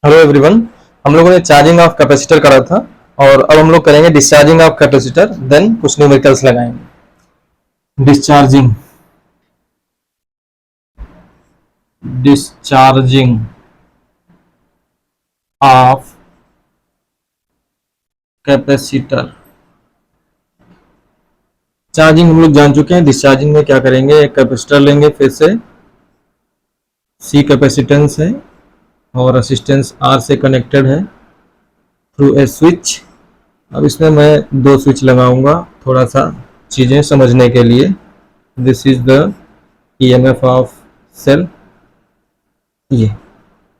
Hello everyone. हम लोगों ने चार्जिंग ऑफ कैपेसिटर करा था और अब हम लोग करेंगे डिस्चार्जिंग ऑफ कैपेसिटर, देन कुछ न्यूमेरिकल्स लगाएंगे। Discharging discharging of capacitor. Charging हम लोग जान चुके हैं। डिस्चार्जिंग में क्या करेंगे, एक कैपेसिटर लेंगे, फिर से सी कैपेसिटेंस है और रेसिस्टेंस आर से कनेक्टेड है थ्रू ए स्विच। अब इसमें मैं दो स्विच लगाऊंगा थोड़ा सा चीज़ें समझने के लिए। This is the EMF of cell. ये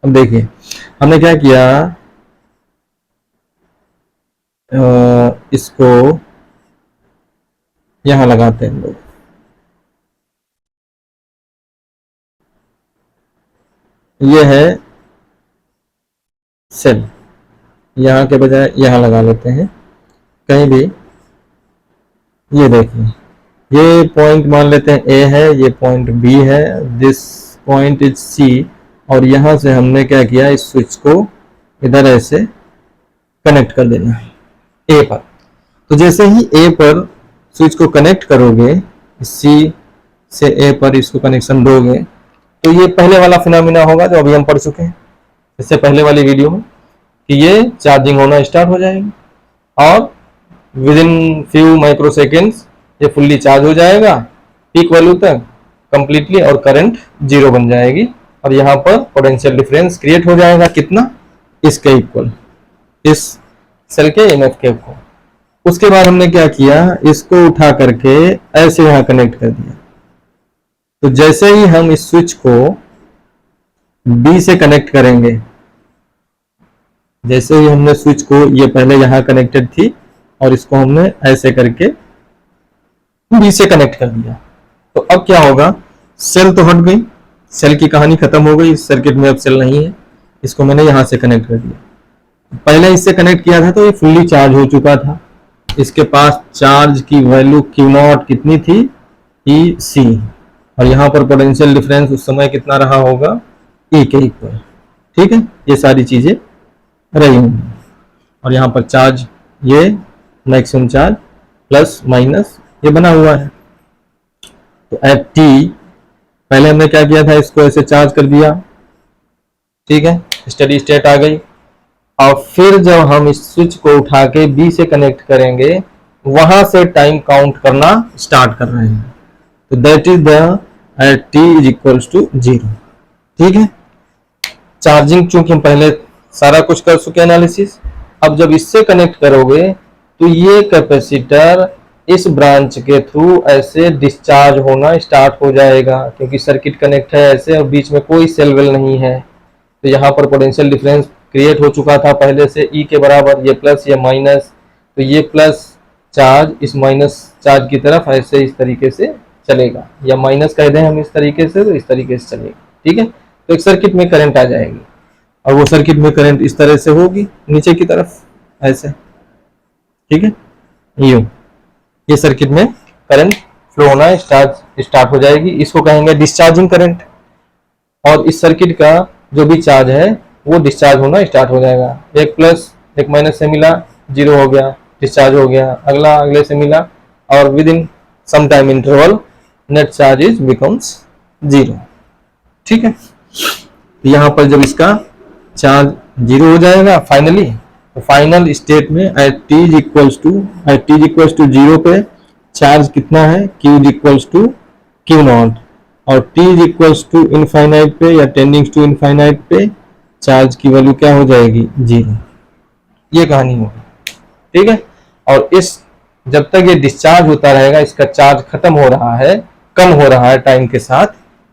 अब देखिए हमने क्या किया, इसको यहाँ लगाते हैं हम लोग। ये है सेल, यहाँ के बजाय यहाँ लगा लेते हैं कहीं भी। ये देखिए, ये पॉइंट मान लेते हैं ए है, ये पॉइंट बी है, दिस पॉइंट इज सी। और यहाँ से हमने क्या किया, इस स्विच को इधर ऐसे कनेक्ट कर देना है ए पर। तो जैसे ही ए पर स्विच को कनेक्ट करोगे, सी से ए पर इसको कनेक्शन दोगे, तो ये पहले वाला फिनोमिना होगा जो अभी हम पढ़ चुके हैं इससे पहले वाली वीडियो में, कि ये चार्जिंग होना स्टार्ट हो जाएगी और with in few micro seconds ये फुल्ली चार्ज हो जाएगा पीक वैल्यू तक कंप्लीटली, और करंट जीरो बन जाएगी। और यहाँ पर पोटेंशियल डिफरेंस क्रिएट हो जाएगा कितना, इसके इक्वल, इस सेल के एमएफ के को। उसके बाद हमने क्या किया, इसको उठा करके ऐसे यहाँ कनेक्ट कर दिया। तो जैसे ही हम इस स्विच को बी से कनेक्ट करेंगे, जैसे ही हमने स्विच को, ये पहले यहाँ कनेक्टेड थी और इसको हमने ऐसे करके बी से कनेक्ट कर दिया, तो अब क्या होगा, सेल तो हट गई, सेल की कहानी खत्म हो गई। इस सर्किट में अब सेल नहीं है। इसको मैंने यहाँ से कनेक्ट कर दिया। पहले इससे कनेक्ट किया था तो ये फुल्ली चार्ज हो चुका था। इसके पास चार्ज की वैल्यू क्यू नॉट कितनी थी, ई सी, और यहाँ पर पोटेंशियल डिफरेंस उस समय कितना रहा होगा, ई के इक्वल। ठीक है, ये सारी चीजें रही होंगी। और यहाँ पर चार्ज, ये मैक्सिमम चार्ज प्लस माइनस ये बना हुआ है। तो एट टी पहले हमने क्या किया था, इसको ऐसे चार्ज कर दिया, ठीक है, स्टेडी स्टेट आ गई। और फिर जब हम इस स्विच को उठा के बी से कनेक्ट करेंगे, वहां से टाइम काउंट करना स्टार्ट कर रहे हैं। तो that is the at T is equals to 0। ठीक है, चार्जिंग चूंकि हम पहले सारा कुछ कर चुके एनालिसिस, अब जब इससे कनेक्ट करोगे तो ये कैपेसिटर इस ब्रांच के थ्रू ऐसे डिस्चार्ज होना स्टार्ट हो जाएगा, क्योंकि सर्किट कनेक्ट है ऐसे और बीच में कोई सेल वेल नहीं है। तो यहाँ पर पोटेंशियल डिफरेंस क्रिएट हो चुका था पहले से ई के बराबर, ये प्लस ये माइनस। तो ये प्लस चार्ज इस माइनस चार्ज की तरफ ऐसे इस तरीके से चलेगा, या माइनस कह दें हम इस तरीके से, तो इस तरीके से चलेगा। ठीक है, तो एक सर्किट में करंट आ जाएगी और वो सर्किट में करंट इस तरह से होगी नीचे की तरफ ऐसे। ठीक है, यूं ये सर्किट में करंट फ्लो होना स्टार्ट हो जाएगी। इसको कहेंगे डिस्चार्जिंग करंट। और इस सर्किट का जो भी चार्ज है वो डिस्चार्ज होना स्टार्ट हो जाएगा। एक प्लस एक माइनस से मिला, जीरो हो गया, डिस्चार्ज हो गया, अगला अगले से मिला, और within some time interval net charge is becomes 0। ठीक है, यहाँ पर जब इसका चार्ज 0 हो जाएगा फाइनली, तो फाइनल स्टेट में at T is equals to 0 पे चार्ज कितना है, Q is equals to Q naught, और T is equals to infinite पे या टेंडिंग्स टू इनफाइनाइट पे चार्ज की वैल्यू क्या हो जाएगी, 0। ये कहानी होगी। ठीक है, और इस जब तक ये डिस्चार्ज होता रहेगा, इसका चार्ज खत्म हो रहा है, कम हो रहा है टाइम के साथ,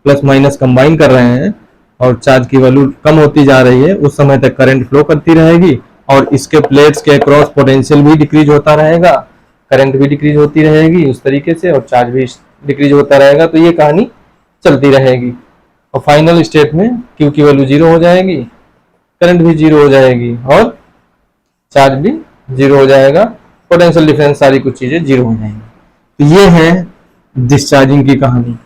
प्लस माइनस कंबाइन कर रहे हैं और चार्ज की वैल्यू कम होती जा रही है, उस समय तक करंट फ्लो करती रहेगी और इसके प्लेट्स के अक्रॉस पोटेंशियल भी डिक्रीज होता रहेगा, करंट भी डिक्रीज होती रहेगी उस तरीके से, और चार्ज भी डिक्रीज होता रहेगा। तो ये कहानी चलती रहेगी और फाइनल स्टेट में Q की वैल्यू 0 हो जाएगी, करंट भी 0 हो जाएगी और चार्ज भी 0 हो जाएगा, पोटेंशियल डिफरेंस सारी कुछ चीजें 0 हो जाएंगी। तो ये है डिस्चार्जिंग की कहानी।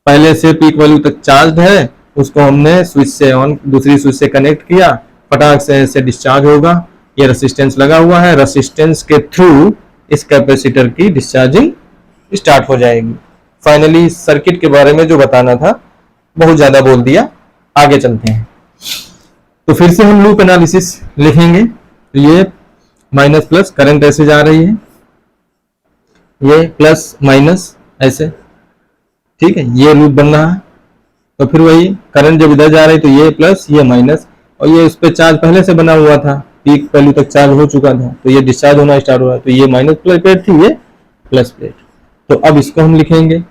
पहले से पीक वैल्यू तक चार्ज है उसको हमने स्विच से ऑन, दूसरी स्विच से कनेक्ट किया, फटाक से डिस्चार्ज होगा। ये रेसिस्टेंस लगा हुआ है, रेसिस्टेंस के थ्रू इस कैपेसिटर की डिस्चार्जिंग स्टार्ट हो जाएगी। फाइनली सर्किट के बारे में जो बताना था बहुत ज्यादा बोल दिया, आगे चलते हैं। तो फिर से हम लूप एनालिसिस लिखेंगे। तो ये माइनस प्लस करंट ऐसे जा रही है, ये प्लस माइनस ऐसे, ठीक है, ये लूप बन रहा है। तो फिर वही करंट जब इधर जा रही तो ये प्लस ये माइनस, और ये उस पर चार्ज पहले से बना हुआ था, पीक वैल्यू तक चार्ज हो चुका था, तो ये डिस्चार्ज होना स्टार्ट हुआ, तो ये माइनस प्लेट थी, ये प्लस प्लेट। तो अब इसको हम लिखेंगे,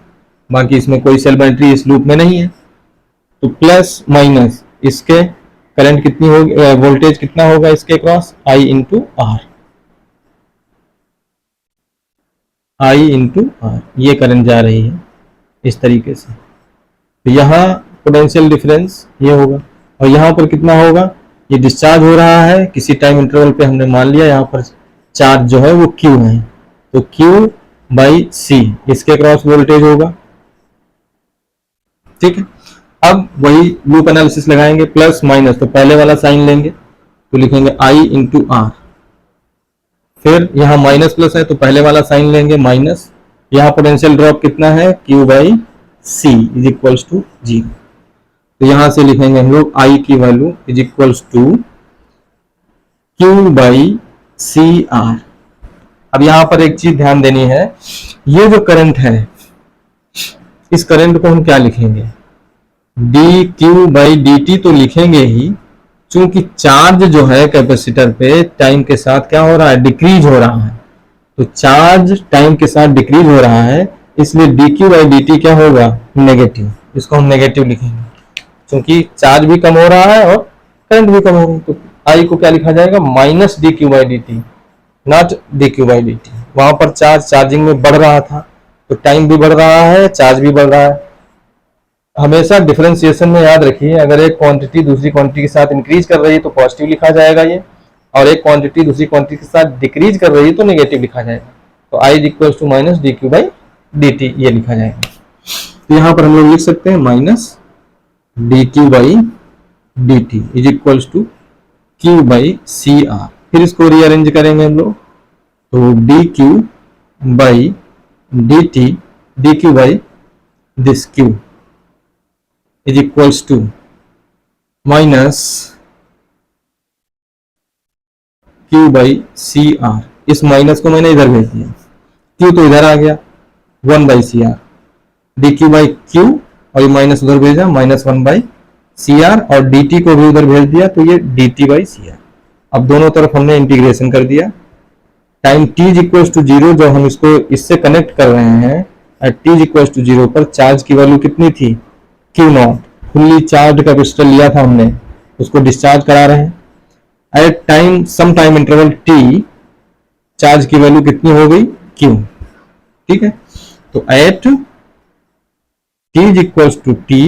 बाकी इसमें कोई सेल बैटरी इस लूप में नहीं है। तो प्लस माइनस इसके करंट कितनी होगी, वोल्टेज कितना होगा इसके cross, I into R, I into R, ये करंट जा रही है इस तरीके से। तो यहाँ पोटेंशियल डिफरेंस ये होगा, और यहाँ पर कितना होगा, ये डिस्चार्ज हो रहा है किसी टाइम इंटरवल पे, हमने मान लिया यहाँ पर चार्ज जो है वो Q है, तो Q बाई C इसके क्रॉस वोल्टेज होगा, ठीक है। अब वही लूप एनालिसिस लगाएंगे, प्लस माइनस, तो पहले वाला साइन लेंगे, तो लिखेंगे I इंटू आर, फिर यहाँ माइनस प्लस है तो पहले वाला साइन लेंगे माइनस, यहाँ पोटेंशियल ड्रॉप कितना है, Q by C is equals to 0। तो यहां से लिखेंगे हम लोग I की value is equals to Q by C R. अब यहां पर एक चीज ध्यान देनी है, ये जो करंट है इस करंट को हम क्या लिखेंगे, D Q by D t तो लिखेंगे ही, चूंकि चार्ज जो है कैपेसिटर पे टाइम के साथ क्या हो रहा है, डिक्रीज हो रहा है। तो चार्ज टाइम के साथ डिक्रीज हो रहा है, इसलिए D Q by D T क्या होगा, नेगेटिव, इसको हम नेगेटिव लिखेंगे, क्योंकि चार्ज भी कम हो रहा है और करंट भी कम हो रहा है। तो आई को क्या लिखा जाएगा, minus D Q by D T, not D Q by D T. वहां पर चार्ज चार्जिंग में बढ़ रहा था, तो टाइम भी बढ़ रहा है, चार्ज भी बढ़ रहा है। हमेशा डिफरेंशिएशन में याद रखिए, अगर एक क्वांटिटी दूसरी क्वांटिटी के साथ इंक्रीज कर रही है तो पॉजिटिव लिखा जाएगा ये, और एक क्वांटिटी दूसरी क्वांटिटी के साथ डिक्रीज कर रही है तो नेगेटिव लिखा जाएगा। तो i is equal to minus D Q by D t ये लिखा जाएगा। तो यहाँ पर हम लोग लिख सकते हैं minus D Q by D T is equal to Q by C R. फिर इसको रीअरेंज करेंगे हम लोग, तो D Q by D T, D Q by this Q is equals to minus Q by C R. इस minus को मैंने इधर भेज दिया, क्यू तो इधर आ गया, 1 by C R, D Q by Q, और ये माइनस उधर भेजा, माइनस 1 बाई सी आर, और डी टी को भी उधर भेज दिया, तो ये D T by C R. अब दोनों तरफ हमने इंटीग्रेशन कर दिया। Time t is equal to 0, जो हम इसको इससे कनेक्ट कर रहे हैं, at t is equal to 0 पर चार्ज की वैल्यू कितनी थी, Q not, fully charge capacitor लिया था हमने, उसको डिस्चार्ज करा रहे हैं। At time some time interval t charge की वैल्यू कितनी हो गई, q, ठीक है। तो at t is equal to t,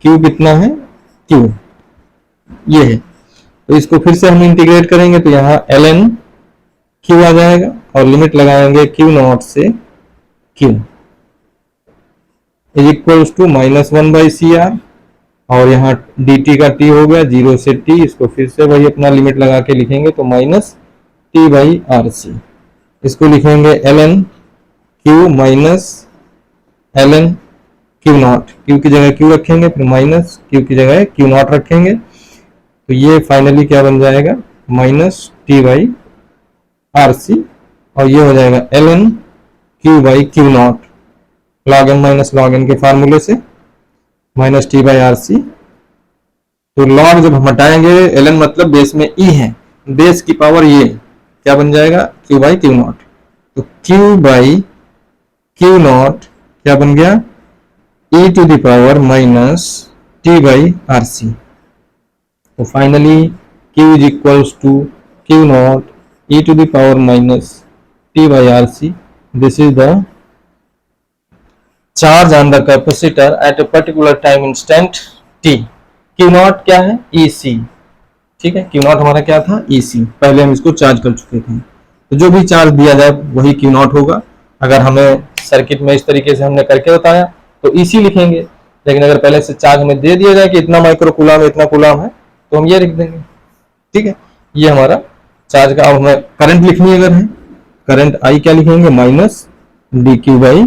q कितना है, q ये है। तो इसको फिर से हम इंटीग्रेट करेंगे, तो यहाँ ln q आ जाएगा, और लिमिट लगाएंगे q नॉट से q is equal to minus 1 by C R, और यहाँ dt का t हो गया 0 से t, इसको फिर से वही अपना लिमिट लगा के लिखेंगे, तो minus t by are C. इसको लिखेंगे ln q minus ln q naught, q की जगह q रखेंगे, फिर माइनस q की जगह q नॉट रखेंगे, तो ये फाइनली क्या बन जाएगा, minus t by are C, और ये हो जाएगा ln q by q naught, log n minus log n के फार्मूले से, minus t by R C. तो log जब हम हटाएंगे, ln मतलब बेस में e है, बेस की पावर ये क्या बन जाएगा, q बाई q नॉट। तो q बाई q नॉट क्या बन गया, e to the power minus t by R C. तो finally q is equals to q not e to the power minus t by rc. This is the charge on the capacitor at a particular time instant t. q not क्या है, EC, ठीक है। q not हमारा क्या था, EC, पहले हम इसको चार्ज कर चुके थे। तो जो भी चार्ज दिया जाए वही q नॉट होगा। अगर हमें सर्किट में इस तरीके से हमने करके बताया तो EC लिखेंगे, लेकिन अगर पहले से चार्ज हमें दे दिया जाए कि इतना माइक्रो कूलम है, इतना कूलम है, तो हम ये लिख देंगे। ठीक है, ये हमारा चार्ज का। अब हमें करंट लिखनी अगर है, करंट आई क्या लिखेंगे, minus D Q by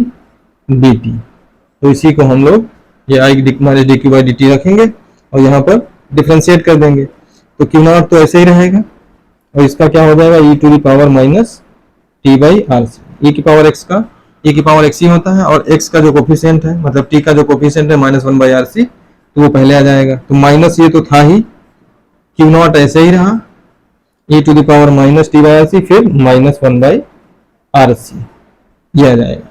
D t. तो इसी को हम लोग ये i minus D Q by D t रखेंगे और यहाँ पर डिफ्रेंशिएट कर देंगे। तो क्यू नॉट तो ऐसे ही रहेगा और इसका क्या हो जाएगा, e to the power minus T by R C. E की पावर एक्स का ई की पावर एक्स ही होता है और एक्स का जो कोफिशिएंट है, मतलब टी का जो कोफिशिएंट है minus one by R C, तो वो पहले आ जाएगा। तो माइनस ये तो था ही, क्यू नॉट ऐसे ही रहा, e to the power minus T by are c, फिर minus one by R C, ये आ जाएगा।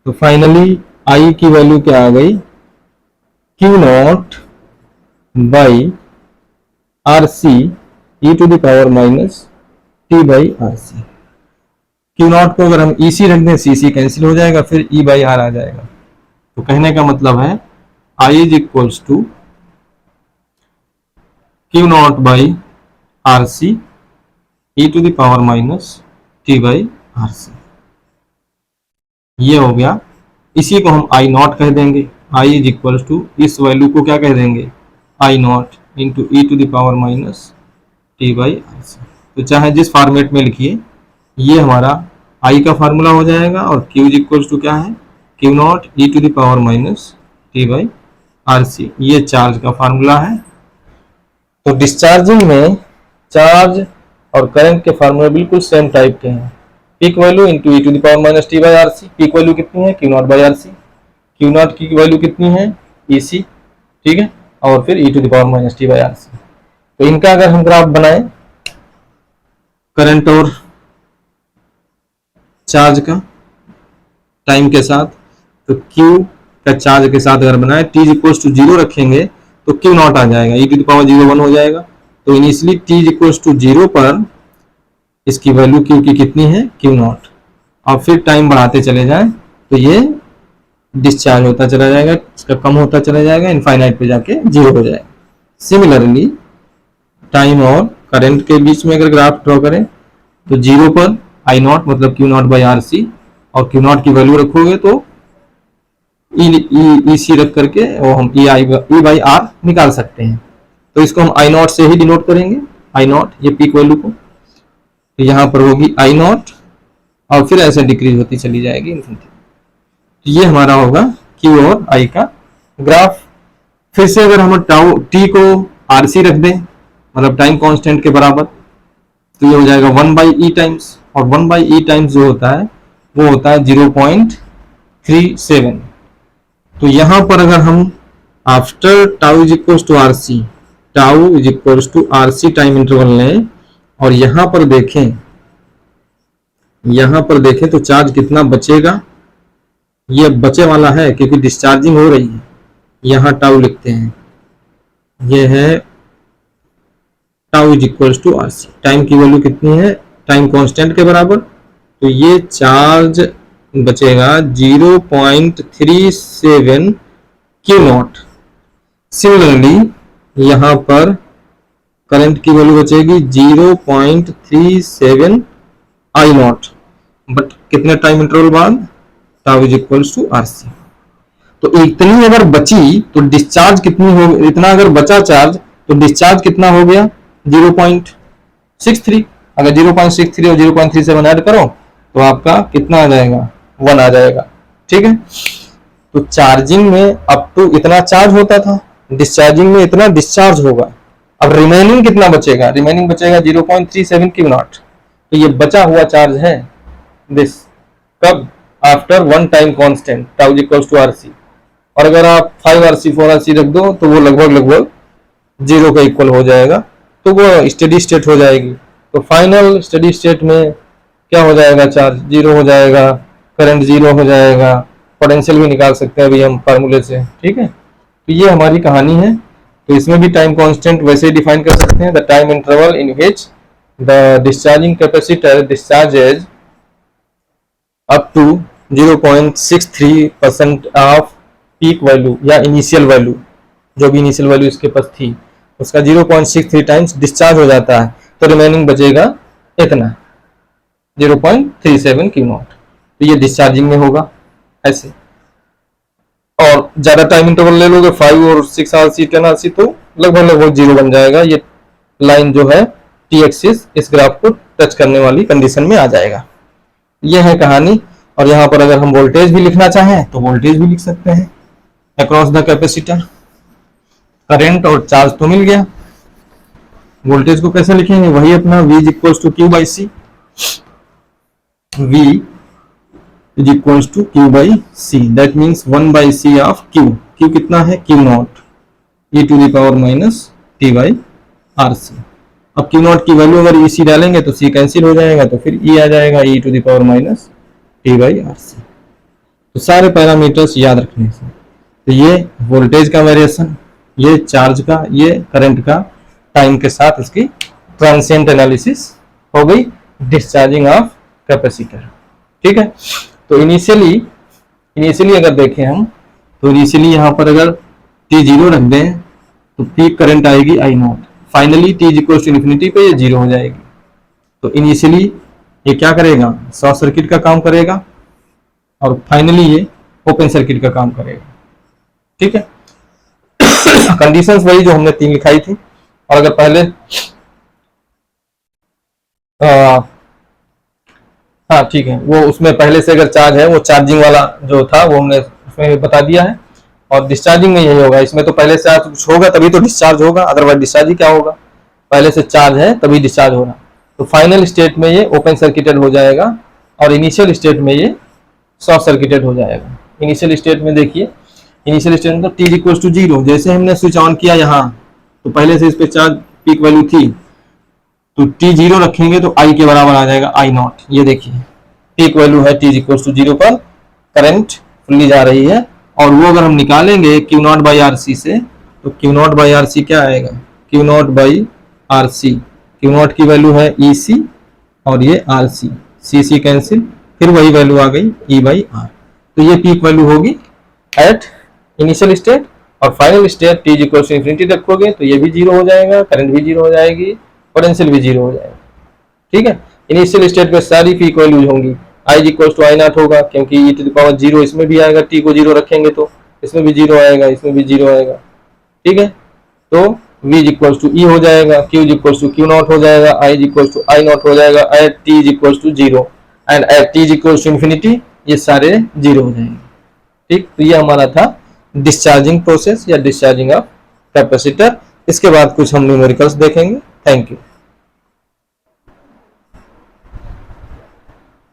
तो फाइनली आई की वैल्यू क्या आ गई, Q not by R C E to the power minus T by R C. Q naught को अगर हम ई सी रख दें, सी सी कैंसिल हो जाएगा, फिर ई बाई आर आ जाएगा। तो कहने का मतलब है i is equals to Q not by R C E to the power minus T by R C, ये हो गया। इसी को हम आई नॉट कह देंगे। आई इज इक्वल्स टू, इस वैल्यू को क्या कह देंगे, i not into e to the power minus T by R C. तो चाहे जिस फॉर्मेट में लिखिए, ये हमारा आई का फार्मूला हो जाएगा और क्यू इज इक्वल्स टू क्या है, Q naught E to the power minus T by R C, ये चार्ज का फार्मूला है। तो डिस्चार्जिंग में चार्ज और करंट के फार्मूले बिल्कुल सेम टाइप के हैं। Peak value into e to the power minus T by are c. Peak value कितनी है, Q not by R C. Q not की वैल्यू कितनी है, ई सी, ठीक है, और फिर e to the power minus T by R C. तो इनका अगर हम ग्राफ बनाए करंट और चार्ज का टाइम के साथ, तो Q का चार्ज के साथ अगर बनाए, t इक्वल्स टू जीरो रखेंगे तो Q नॉट आ जाएगा, e to the power zero one हो जाएगा। तो initially t equals to zero पर इसकी वैल्यू Q की कितनी है, Q नॉट। और फिर टाइम बढ़ाते चले जाएं तो ये डिस्चार्ज होता चला जाएगा, इसका कम होता चला जाएगा, इनफाइनाइट पे जाके जीरो हो जाएगा। सिमिलरली टाइम और करंट के बीच में अगर ग्राफ ड्रॉ करें तो जीरो पर आई नॉट मतलब Q not by are C, और क्यू नॉट की वैल्यू रखोगे तो ई सी रख करके वो हम ई बाई आर निकाल सकते हैं। तो इसको हम आई नॉट से ही डिनोट करेंगे, आई नॉट ये पीक वैल्यू को, तो यहाँ पर होगी आई नॉट और फिर ऐसे डिक्रीज होती चली जाएगी इन्फिनिटी। तो ये हमारा होगा क्यू और आई का ग्राफ। फिर से अगर हम टाउ टी को आर सी रख दें, मतलब टाइम कांस्टेंट के बराबर, तो ये हो जाएगा वन बाई ई टाइम्स, और वन बाई ई टाइम्स जो होता है वो होता है 0.37। तो यहां पर अगर हम after tau is equals to R C, tau is equals to R C time interval लें और यहां पर देखें तो चार्ज कितना बचेगा, ये बचे वाला है क्योंकि डिस्चार्जिंग हो रही है। यहां टाउ लिखते हैं, ये है tau is equals to R C, time की वैल्यू कितनी है, टाइम कांस्टेंट के बराबर, तो ये चार्ज बचेगा 0.37 क्यू नॉट। सिमिलरली यहां पर करंट की वैल्यू बचेगी 0.37 आई नॉट, बट कितने टाइम इंटरवल बाद, tau is equals to R सी। तो इतनी अगर बची तो डिस्चार्ज कितनी हो, इतना अगर बचा चार्ज तो डिस्चार्ज कितना हो गया 0.63। अगर 0.63 और 0.37 ऐड करो तो आपका कितना आ जाएगा, 1 आ जाएगा। ठीक है, तो चार्जिंग में अप टू इतना चार्ज होता था, डिस्चार्जिंग में इतना डिस्चार्ज होगा। अब रिमेनिंग कितना बचेगा, रिमेनिंग बचेगा 0.37 क्यू नॉट। तो ये बचा हुआ चार्ज है दिस, कब, after one time constant tau equals to RC. और अगर आप 5 आरसी 4 आरसी रख दो तो वो लगभग जीरो का इक्वल हो जाएगा, तो वो स्टेडी स्टेट हो जाएगी। तो फाइनल स्टेडी स्टेट में क्या हो जाएगा, चार्ज जीरो हो जाएगा, करंट जीरो हो जाएगा, पोटेंशियल भी निकाल सकते हैं अभी हम फार्मूले से। ठीक है, तो ये हमारी कहानी है। तो इसमें भी टाइम कांस्टेंट वैसे ही डिफाइन कर सकते हैं, the time interval in which the discharging capacitor discharges up to 0.63% of peak value या इनिशियल वैल्यू, जो भी इनिशियल वैल्यू इसके पास थी उसका 0.63 टाइम्स डिस्चार्ज हो जाता है, तो रिमेनिंग बचेगा इतना 0.37 क्यू नॉट। तो ये डिस्चार्जिंग में होगा ऐसे। और ज्यादा टाइम इंटरवल ले लोगे 5 और 6 आरसी 10 आरसी तो लगभग लगभग जीरो बन जाएगा। ये लाइन जो है टी एक्सिस इस ग्राफ को टच करने वाली कंडीशन में आ जाएगा। ये है कहानी। और यहाँ पर अगर हम वोल्टेज भी लिखना चाहें तो वोल्टेज भी लिख सकते हैं अक्रॉस द कैपेसिटर। करंट और चार्ज तो मिल गया। वोल्टेज को कैसे लिखेंगे, वही अपना V is equals to Q by C. V is equals to Q by C, that means 1 by C of Q. Q कितना है, Q naught e to the power minus T by are C. अब Q not की value अगर ई सी डालेंगे तो सी cancel हो जाएगा, तो फिर ई आ जाएगा e to the power minus T by R C. तो सारे पैरामीटर्स याद रखने से, तो ये वोल्टेज का वेरिएशन, ये चार्ज का, ये करंट का, टाइम के साथ इसकी ट्रांसिएंट एनालिसिस हो गई, डिस्चार्जिंग ऑफ कैपेसिटर। ठीक है। तो इनिशियली अगर देखें हम तो इनिशियली यहाँ पर अगर टी जीरो रख दें तो पीक करंट आएगी i not. Finally t is equal to infinity पे ये जीरो हो जाएगी। तो इनिशियली ये क्या करेगा, शॉर्ट सर्किट का काम करेगा और फाइनली ये ओपन सर्किट का काम करेगा। ठीक है। कंडीशंस वही जो हमने 3 लिखाई थी। और अगर पहले हाँ ठीक है, वो उसमें पहले से अगर चार्ज है, वो चार्जिंग वाला जो था वो हमने उसमें बता दिया है। और डिस्चार्जिंग में यही होगा, इसमें तो पहले से कुछ होगा तभी तो डिस्चार्ज होगा, अदरवाइज डिस्चार्ज ही क्या होगा, पहले से चार्ज है तभी डिस्चार्ज होगा। तो फाइनल स्टेट में ये ओपन सर्किटेड हो जाएगा और इनिशियल स्टेट में ये शॉर्ट सर्किटेड हो जाएगा। इनिशियल स्टेट में देखिए, इनिशियल स्टेट में टी इक्वल्स टू जीरो, जैसे हमने स्विच ऑन किया यहाँ तो पहले से इस पे चार्ज पीक वैल्यू थी, तो टी जीरो रखेंगे तो आई के बराबर आ जाएगा आई नॉट। ये देखिए पीक वैल्यू है टी इक्वल्स टू जीरो पर, करंट फुल्ली जा रही है। और वो अगर हम निकालेंगे Q not by are C से, तो Q not by are C क्या आएगा, Q not by R C. Q not की वैल्यू है ई सी और ये आर सी, सी सी कैंसिल, फिर वही वैल्यू आ गई ई बाई आर। तो ये पीक वैल्यू होगी एट इनिशियल स्टेट। और final state T equal to infinity रखोगे तो ये भी जीरो हो जाएगा, करंट भी जीरो हो जाएगी, पोटेंशियल भी जीरो हो जाएगा। ठीक है। इनिशियल स्टेट पे सारी पीक वैल्यूज होंगी। I equal to I not होगा क्योंकि ई टू द पावर जीरो इसमें भी आएगा, टी को जीरो रखेंगे तो इसमें भी जीरो आएगा, इसमें भी जीरो आएगा। ठीक है। तो v इक्वल टू ई हो जाएगा, q equal to Q naught हो जाएगा, i equal to I naught हो जाएगा, at t equal to zero and at t equal to infinity, ये सारे जीरो हो जाएंगे। ठीक। तो ये हमारा था डिस्चार्जिंग प्रोसेस या डिस्चार्जिंग ऑफ कैपेसिटर। इसके बाद कुछ हम न्यूमेरिकल्स देखेंगे। Thank you.